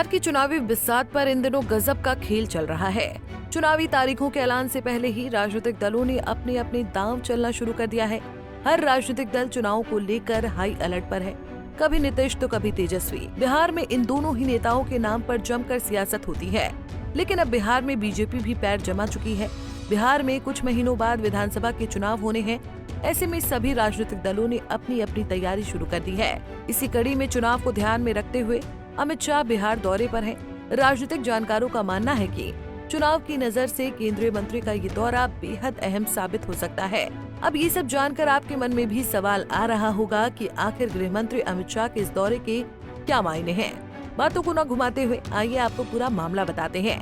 बिहार की चुनावी बिसात पर इन दिनों गजब का खेल चल रहा है। चुनावी तारीखों के ऐलान से पहले ही राजनीतिक दलों ने अपने अपने दांव चलना शुरू कर दिया है। हर राजनीतिक दल चुनाव को लेकर हाई अलर्ट पर है। कभी नीतीश तो कभी तेजस्वी। बिहार में इन दोनों ही नेताओं के नाम पर जमकर सियासत होती है, लेकिन अब बिहार में बीजेपी भी पैर जमा चुकी है। बिहार में कुछ महीनों बाद विधानसभा के चुनाव होने हैं। ऐसे में सभी राजनीतिक दलों ने अपनी अपनी तैयारी शुरू कर दी है। इसी कड़ी में चुनाव को ध्यान में रखते हुए अमित शाह बिहार दौरे पर हैं। राजनीतिक जानकारों का मानना है कि चुनाव की नजर से केंद्रीय मंत्री का ये दौरा बेहद अहम साबित हो सकता है। अब ये सब जानकर आपके मन में भी सवाल आ रहा होगा कि आखिर गृह मंत्री अमित शाह के इस दौरे के क्या मायने हैं। बातों को न घुमाते हुए आइए आपको पूरा मामला बताते हैं।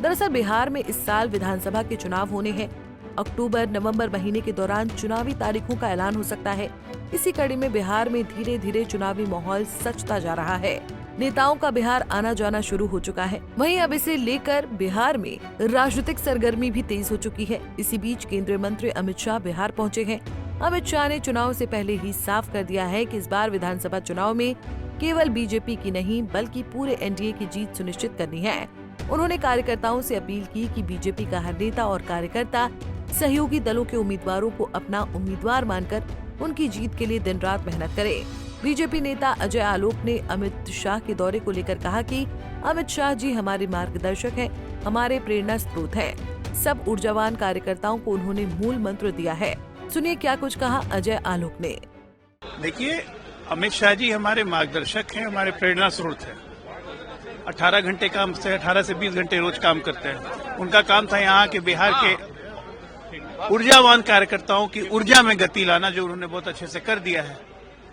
दरअसल बिहार में इस साल विधानसभा के चुनाव होने हैं। अक्टूबर नवंबर महीने के दौरान चुनावी तारीखों का ऐलान हो सकता है। इसी कड़ी में बिहार में धीरे धीरे चुनावी माहौल सजता जा रहा है। नेताओं का बिहार आना जाना शुरू हो चुका है। वहीं अब इसे लेकर बिहार में राजनीतिक सरगर्मी भी तेज हो चुकी है। इसी बीच केंद्रीय मंत्री अमित शाह बिहार पहुंचे हैं। अमित शाह ने चुनाव से पहले ही साफ कर दिया है कि इस बार विधानसभा चुनाव में केवल बीजेपी की नहीं बल्कि पूरे एनडीए की जीत सुनिश्चित करनी है। उन्होंने कार्यकर्ताओं से अपील की कि बीजेपी का हर नेता और कार्यकर्ता सहयोगी दलों के उम्मीदवारों को अपना उम्मीदवार मानकर उनकी जीत के लिए दिन रात मेहनत करे। बीजेपी नेता अजय आलोक ने अमित शाह के दौरे को लेकर कहा कि अमित शाह जी हमारे मार्गदर्शक हैं, हमारे प्रेरणा स्रोत हैं। सब ऊर्जावान कार्यकर्ताओं को उन्होंने मूल मंत्र दिया है। सुनिए क्या कुछ कहा अजय आलोक ने। देखिए, अमित शाह जी हमारे मार्गदर्शक हैं, हमारे प्रेरणा स्रोत हैं। 18 घंटे काम से 18 से 20 घंटे रोज काम करते हैं। उनका काम था यहाँ के बिहार के ऊर्जावान कार्यकर्ताओं की ऊर्जा में गति लाना, जो उन्होंने बहुत अच्छे से कर दिया है।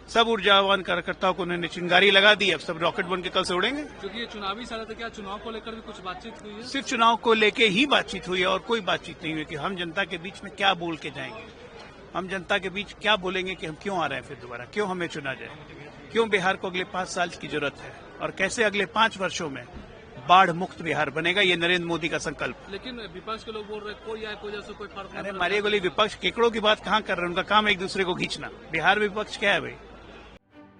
सब ऊर्जावान कार्यकर्ताओं को उन्होंने चिंगारी लगा दी। अब सब रॉकेट बन के कल से उड़ेंगे। क्योंकि ये चुनावी साल था, क्या चुनाव को लेकर भी कुछ बातचीत हुई है? सिर्फ चुनाव को लेके ही बातचीत हुई है और कोई बातचीत नहीं हुई कि हम जनता के बीच में क्या बोल के जाएंगे। हम जनता के बीच क्या बोलेंगे कि हम क्यों आ रहे हैं फिर दोबारा, क्यों हमें चुना जाए, क्यों बिहार को अगले 5 साल की जरूरत है और कैसे अगले 5 वर्षों में बाढ़ मुक्त बिहार बनेगा। ये नरेंद्र मोदी का संकल्प। लेकिन विपक्ष के लोग बोल रहे कोई आए कोई जैसे कोई फर्क नहीं। अरे मारिए गोली, विपक्ष केकड़ों की बात कहाँ कर रहे हैं? उनका काम एक दूसरे को खींचना। बिहार में विपक्ष क्या है भाई?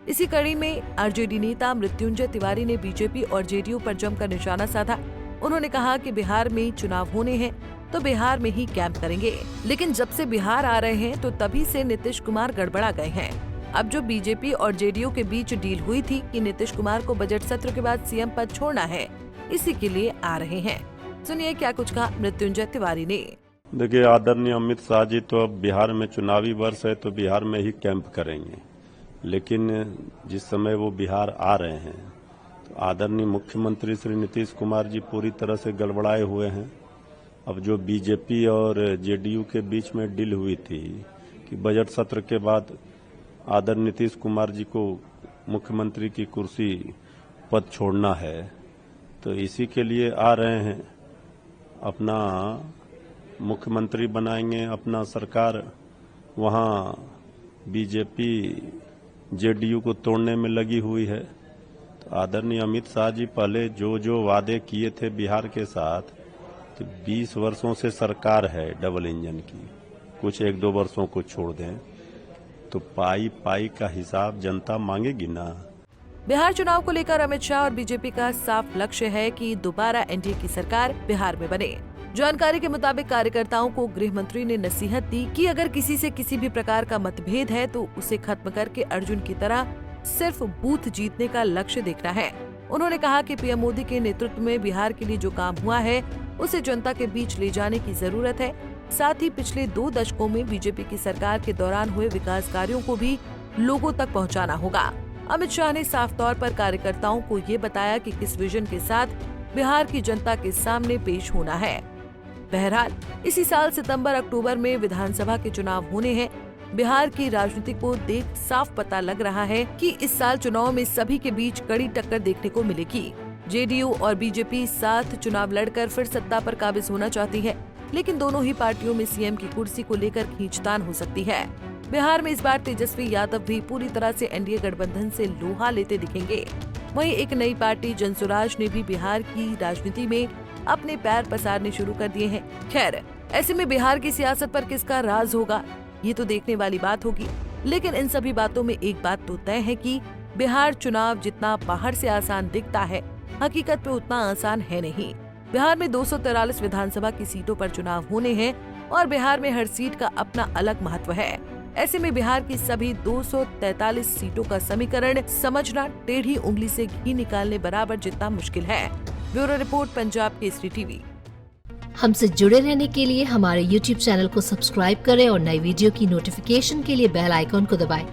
इसी कड़ी में आरजेडी नेता मृत्युंजय तिवारी ने बीजेपी और जेडीयू पर जमकर निशाना साधा। उन्होंने कहा कि बिहार में चुनाव होने हैं तो बिहार में ही कैंप करेंगे, लेकिन जब से बिहार आ रहे हैं तो तभी से नीतीश कुमार गड़बड़ा गए हैं। अब जो बीजेपी और जेडीयू के बीच डील हुई थी कि नीतीश कुमार को बजट सत्र के बाद सीएम पद छोड़ना है, इसी के लिए आ रहे हैं। सुनिए क्या कुछ कहा मृत्युंजय तिवारी ने। देखिए, आदरणीय अमित शाह जी तो अब बिहार में चुनावी वर्ष है तो बिहार में ही कैंप करेंगे, लेकिन जिस समय वो बिहार आ रहे हैं तो आदरणीय मुख्यमंत्री श्री नीतीश कुमार जी पूरी तरह से गड़बड़ाए हुए हैं। अब जो बीजेपी और जेडीयू के बीच में डील हुई थी कि बजट सत्र के बाद आदरणीय नीतीश कुमार जी को मुख्यमंत्री की कुर्सी पद छोड़ना है, तो इसी के लिए आ रहे हैं। अपना मुख्यमंत्री बनाएंगे, अपना सरकार वहाँ बीजेपी जेडीयू को तोड़ने में लगी हुई है। तो आदरणीय अमित शाह जी पहले जो जो वादे किए थे बिहार के साथ, तो 20 वर्षों से सरकार है डबल इंजन की, कुछ 1-2 वर्षों को छोड़ दें तो पाई पाई का हिसाब जनता मांगेगी ना। बिहार चुनाव को लेकर अमित शाह और बीजेपी का साफ लक्ष्य है कि दोबारा एनडीए की सरकार बिहार में बने। जानकारी के मुताबिक कार्यकर्ताओं को गृह मंत्री ने नसीहत दी कि अगर किसी से किसी भी प्रकार का मतभेद है तो उसे खत्म करके अर्जुन की तरह सिर्फ बूथ जीतने का लक्ष्य देखना है। उन्होंने कहा कि पीएम मोदी के नेतृत्व में बिहार के लिए जो काम हुआ है उसे जनता के बीच ले जाने की जरूरत है। साथ ही पिछले 2 दशकों में बीजेपी की सरकार के दौरान हुए विकास कार्यों को भी लोगों तक पहुँचाना होगा। अमित शाह ने साफ तौर पर कार्यकर्ताओं को ये बताया कि किस विजन के साथ बिहार की जनता के सामने पेश होना है। बहरहाल इसी साल सितंबर अक्टूबर में विधानसभा के चुनाव होने हैं। बिहार की राजनीति को देख साफ पता लग रहा है कि इस साल चुनाव में सभी के बीच कड़ी टक्कर देखने को मिलेगी। जेडीयू और बीजेपी साथ चुनाव लड़कर फिर सत्ता पर काबिज होना चाहती है, लेकिन दोनों ही पार्टियों में सीएम की कुर्सी को लेकर खींचतान हो सकती है। बिहार में इस बार तेजस्वी यादव भी पूरी तरह से एनडीए गठबंधन से लोहा लेते दिखेंगे। वहीं एक नई पार्टी जनसुराज ने भी बिहार की राजनीति में अपने पैर पसारने शुरू कर दिए हैं। खैर, ऐसे में बिहार की सियासत पर किसका राज होगा, ये तो देखने वाली बात होगी। लेकिन इन सभी बातों में एक बात तो तय है कि बिहार चुनाव जितना बाहर से आसान दिखता है, हकीकत में उतना आसान है नहीं। बिहार में 243 विधानसभा की सीटों पर चुनाव होने हैं और बिहार में हर सीट का अपना अलग महत्व है। ऐसे में बिहार की सभी 243 सीटों का समीकरण समझना टेढ़ी उंगली से घी निकालने बराबर जितना मुश्किल है। Bureau report, Punjab Kesari TV. हमसे जुड़े रहने के लिए हमारे YouTube चैनल को सब्सक्राइब करें और नई वीडियो की नोटिफिकेशन के लिए बेल आइकॉन को दबाएं।